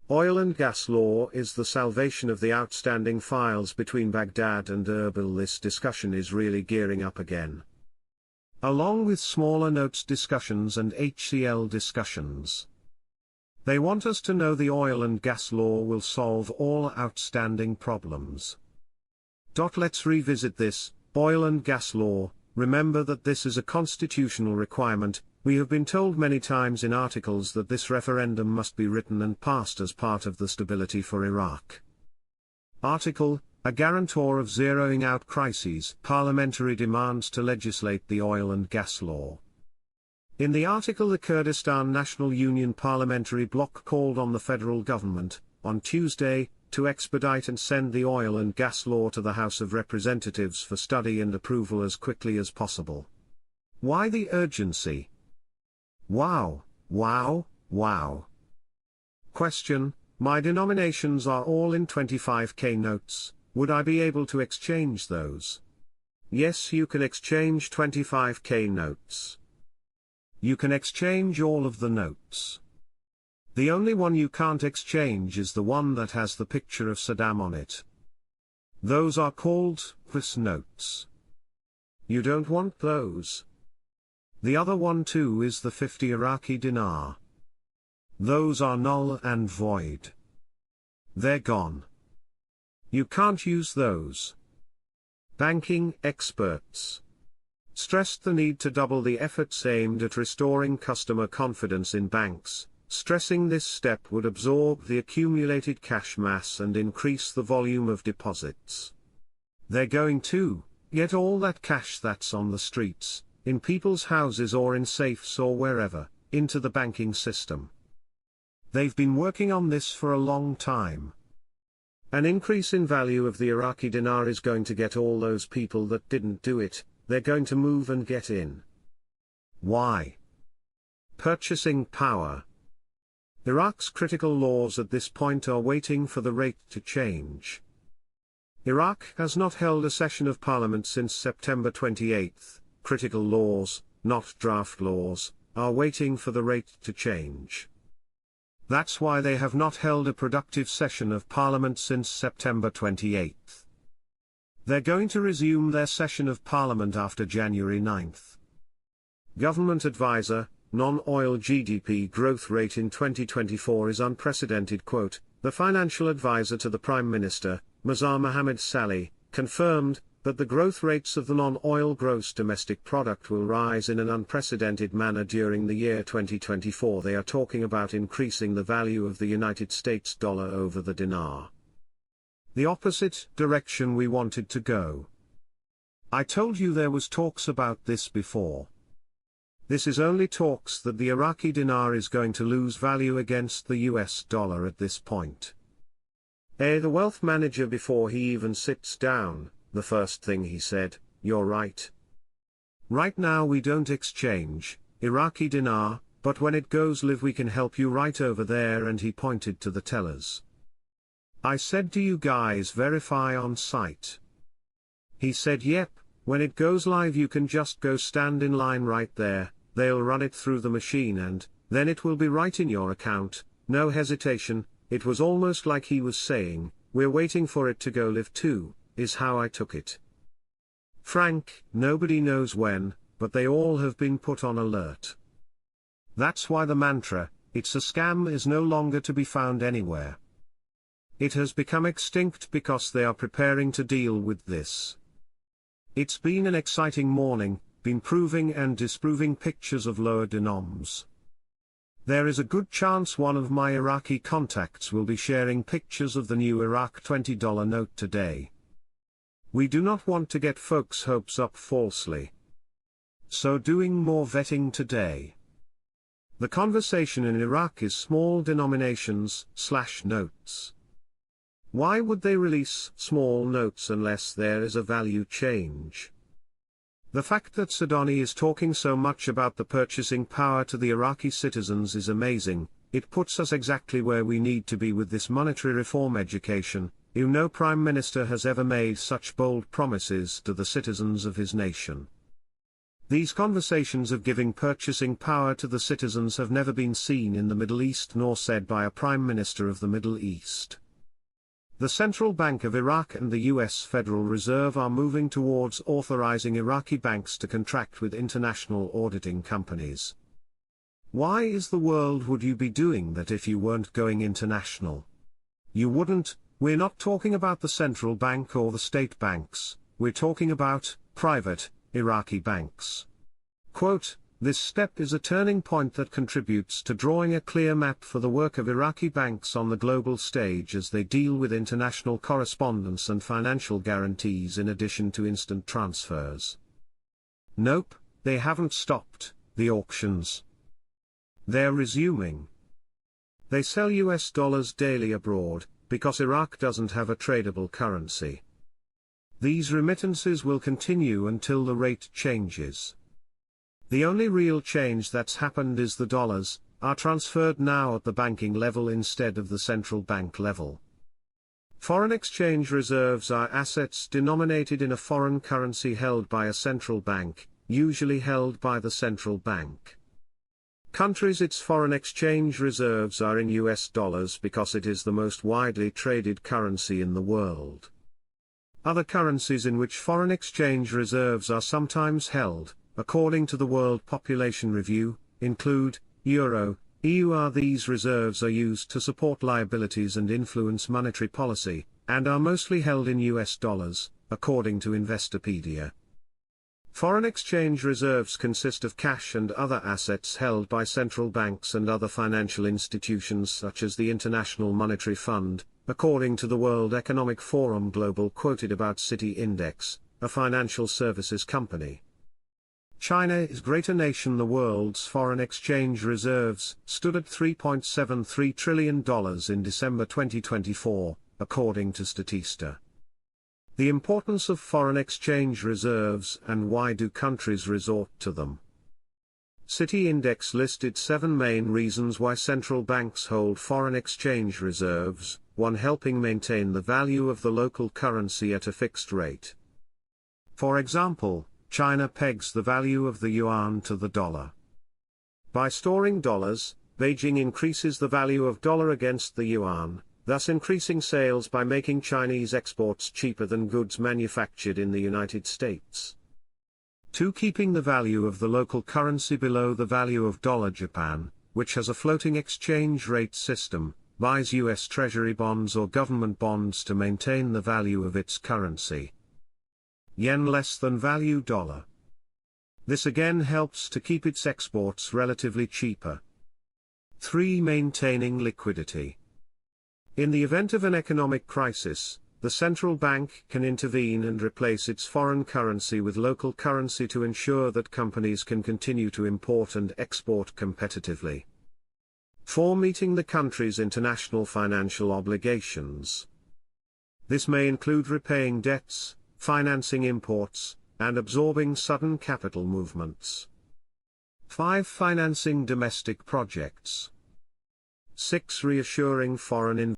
Oil and gas law is the salvation of the outstanding files between Baghdad and Erbil. This discussion is really gearing up again. Along with smaller notes discussions and HCL discussions. They want us to know the oil and gas law will solve all outstanding problems. Let's revisit this, oil and gas law. Remember that this is a constitutional requirement. We have been told many times in articles that this referendum must be written and passed as part of the stability for Iraq. Article, a guarantor of zeroing out crises. Parliamentary demands to legislate the oil and gas law. In the article, the Kurdistan National Union parliamentary bloc called on the federal government, on Tuesday, to expedite and send the oil and gas law to the House of Representatives for study and approval as quickly as possible. Why the urgency? Wow, wow, wow. Question, my denominations are all in 25k notes, would I be able to exchange those? Yes, you can exchange 25k notes. You can exchange all of the notes. The only one you can't exchange is the one that has the picture of Saddam on it. Those are called IQD notes. You don't want those. The other one too is the 50 Iraqi dinar. Those are null and void. They're gone. You can't use those. Banking experts stressed the need to double the efforts aimed at restoring customer confidence in banks, stressing this step would absorb the accumulated cash mass and increase the volume of deposits. They're going to get all that cash that's on the streets, in people's houses or in safes or wherever, into the banking system. They've been working on this for a long time. An increase in value of the Iraqi dinar is going to get all those people that didn't do it, they're going to move and get in. Why? Purchasing power. Iraq's critical laws at this point are waiting for the rate to change. Iraq has not held a session of parliament since September 28. Critical laws, not draft laws, are waiting for the rate to change. That's why they have not held a productive session of parliament since September 28. They're going to resume their session of parliament after January 9. Government advisor, non-oil GDP growth rate in 2024 is unprecedented. Quote, the financial advisor to the Prime Minister, Mazar Mohammed Salih, confirmed that the growth rates of the non-oil gross domestic product will rise in an unprecedented manner during the year 2024. They are talking about increasing the value of the United States dollar over the dinar. The opposite direction we wanted to go. I told you there was talks about this before. This is only talks that the Iraqi dinar is going to lose value against the US dollar at this point. The wealth manager, before he even sits down, the first thing he said, you're right. Right now we don't exchange Iraqi dinar, but when it goes live we can help you right over there, and he pointed to the tellers. I said, do you guys verify on site? He said, yep, when it goes live you can just go stand in line right there, they'll run it through the machine and then it will be right in your account, no hesitation. It was almost like he was saying, we're waiting for it to go live too, is how I took it. Frank, nobody knows when, but they all have been put on alert. That's why the mantra, it's a scam, is no longer to be found anywhere. It has become extinct because they are preparing to deal with this. It's been an exciting morning, been proving and disproving pictures of lower denoms. There is a good chance one of my Iraqi contacts will be sharing pictures of the new Iraq $20 note today. We do not want to get folks' hopes up falsely. So doing more vetting today. The conversation in Iraq is small denominations / notes. Why would they release small notes unless there is a value change? The fact that Sadani is talking so much about the purchasing power to the Iraqi citizens is amazing. It puts us exactly where we need to be with this monetary reform education. No Prime Minister has ever made such bold promises to the citizens of his nation. These conversations of giving purchasing power to the citizens have never been seen in the Middle East nor said by a Prime Minister of the Middle East. The Central Bank of Iraq and the US Federal Reserve are moving towards authorizing Iraqi banks to contract with international auditing companies. Why is the world would you be doing that if you weren't going international? You wouldn't. We're not talking about the central bank or the state banks, we're talking about private Iraqi banks. Quote, "This step is a turning point that contributes to drawing a clear map for the work of Iraqi banks on the global stage as they deal with international correspondence and financial guarantees in addition to instant transfers." Nope, they haven't stopped the auctions. They're resuming. They sell US dollars daily abroad, because Iraq doesn't have a tradable currency. These remittances will continue until the rate changes. The only real change that's happened is the dollars are transferred now at the banking level instead of the central bank level. Foreign exchange reserves are assets denominated in a foreign currency held by a central bank, usually held by the central bank. Countries' its foreign exchange reserves are in US dollars because it is the most widely traded currency in the world. Other currencies in which foreign exchange reserves are sometimes held, according to the World Population Review, include Euro, EUR. These reserves are used to support liabilities and influence monetary policy, and are mostly held in US dollars, according to Investopedia. Foreign exchange reserves consist of cash and other assets held by central banks and other financial institutions such as the International Monetary Fund, according to the World Economic Forum Global Quoted About City Index, a financial services company. China is greater nation. The world's foreign exchange reserves stood at $3.73 trillion in December 2024, according to Statista. The importance of foreign exchange reserves and why do countries resort to them? City Index listed 7 main reasons why central banks hold foreign exchange reserves. 1. Helping maintain the value of the local currency at a fixed rate. For example, China pegs the value of the yuan to the dollar. By storing dollars, Beijing increases the value of dollar against the yuan, thus increasing sales by making Chinese exports cheaper than goods manufactured in the United States. 2. Keeping the value of the local currency below the value of dollar. Japan, which has a floating exchange rate system, buys US Treasury bonds or government bonds to maintain the value of its currency. Yen less than value dollar. This again helps to keep its exports relatively cheaper. 3. Maintaining liquidity. In the event of an economic crisis, the central bank can intervene and replace its foreign currency with local currency to ensure that companies can continue to import and export competitively. 4. Meeting the country's international financial obligations. This may include repaying debts, financing imports, and absorbing sudden capital movements. 5. Financing domestic projects. 6. Reassuring foreign investors.